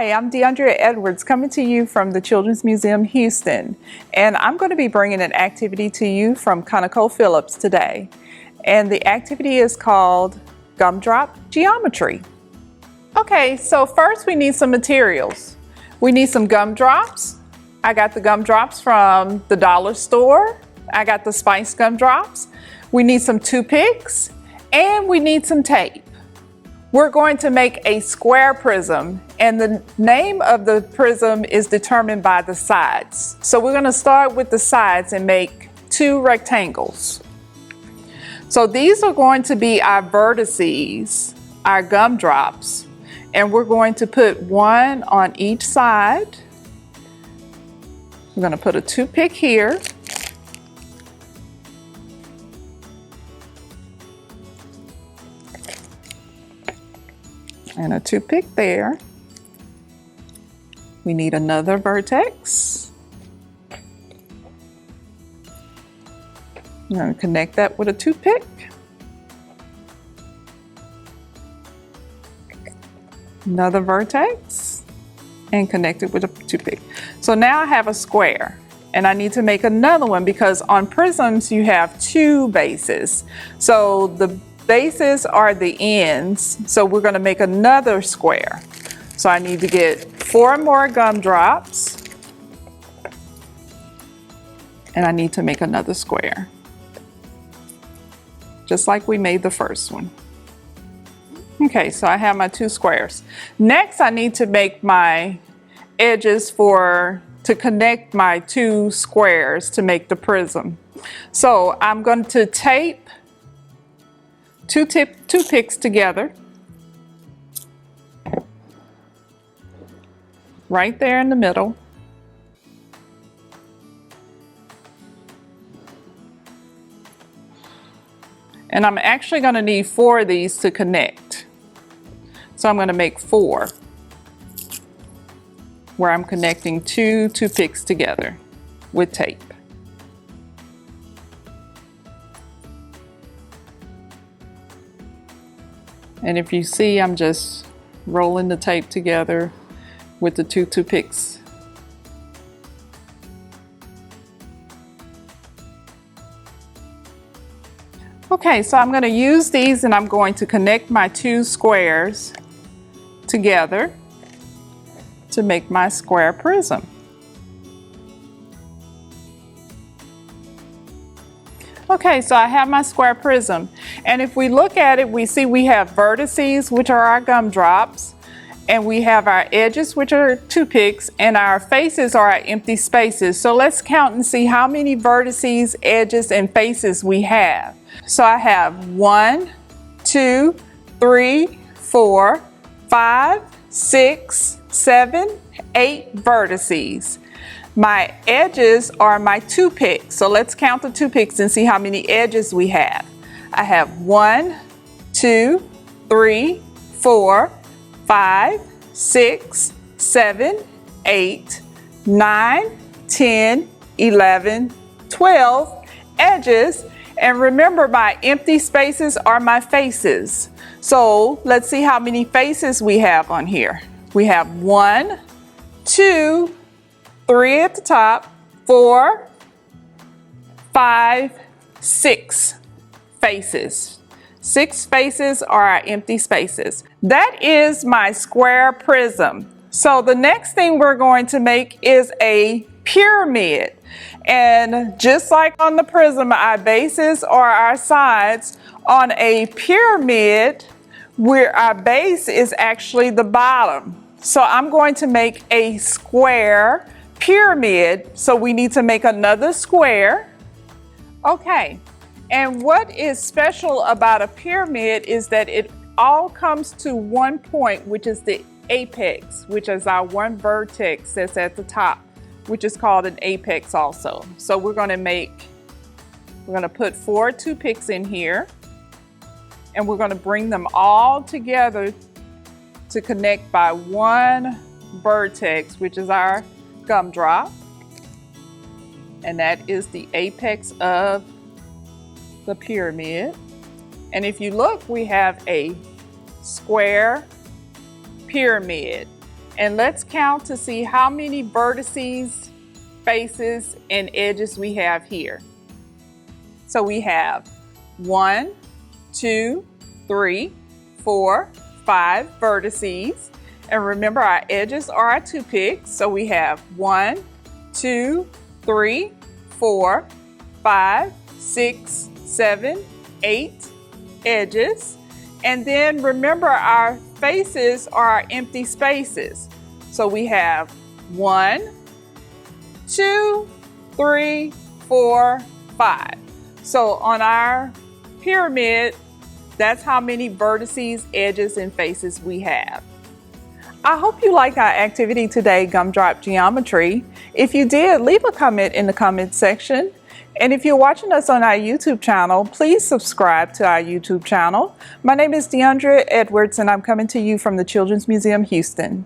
Hi, I'm DeAndrea Edwards coming to you from the Children's Museum Houston, and I'm going to be bringing an activity to you from ConocoPhillips today. And the activity is called Gumdrop Geometry. Okay, so first we need some materials. We need some gumdrops. I got the gumdrops from the dollar store. I got the spice gumdrops. We need some toothpicks, and we need some tape. We're going to make a square prism, and the name of the prism is determined by the sides. So we're going to start with the sides and make two rectangles. So these are going to be our vertices, our gumdrops, and we're going to put one on each side. We're going to put a toothpick here. And a toothpick there. We need another vertex. I'm going to connect that with a toothpick. Another vertex and connect it with a toothpick. So now I have a square, and I need to make another one because on prisms you have two bases. So the bases are the ends, so we're going to make another square. So I need to get 4 more gumdrops, and I need to make another square, just like we made the first one. Okay, so I have my 2 squares. Next, I need to make my edges to connect my 2 squares to make the prism. So I'm going to tape two toothpicks together, right there in the middle. And I'm actually going to need 4 of these to connect. So I'm going to make 4, where I'm connecting 2 toothpicks together with tape. And if you see, I'm just rolling the tape together with the 2 toothpicks. Okay, so I'm going to use these, and I'm going to connect my 2 squares together to make my square prism. Okay, so I have my square prism, and if we look at it, we see we have vertices, which are our gumdrops, and we have our edges, which are toothpicks, and our faces are our empty spaces. So let's count and see how many vertices, edges, and faces we have. So I have 1, 2, 3, 4, 5, 6, 7, 8 vertices. My edges are my toothpicks. So let's count the toothpicks and see how many edges we have. I have 1, 2, 3, 4, 5, 6, 7, 8, 9, 10, 11, 12 edges. And remember, my empty spaces are my faces. So let's see how many faces we have on here. We have 1, 2, 3 at the top, 4, 5, 6 faces. 6 faces are our empty spaces. That is my square prism. So the next thing we're going to make is a pyramid. And just like on the prism, our bases are our sides. On a pyramid, where our base is actually the bottom. So I'm going to make a square pyramid, so we need to make another square. Okay, and what is special about a pyramid is that it all comes to one point, which is the apex, which is our one vertex that's at the top, which is called an apex also. So we're going to put 4 toothpicks in here, and we're going to bring them all together to connect by one vertex, which is our gumdrop, and that is the apex of the pyramid. And if you look, we have a square pyramid. And let's count to see how many vertices, faces, and edges we have here. So we have 1, 2, 3, 4, 5 vertices. And remember, our edges are our toothpicks. So we have 1, 2, 3, 4, 5, 6, 7, 8 edges. And then remember, our faces are our empty spaces. So we have 1, 2, 3, 4, 5. So on our pyramid, that's how many vertices, edges, and faces we have. I hope you liked our activity today, Gumdrop Geometry. If you did, leave a comment in the comment section. And if you're watching us on our YouTube channel, please subscribe to our YouTube channel. My name is Deandra Edwards, and I'm coming to you from the Children's Museum, Houston.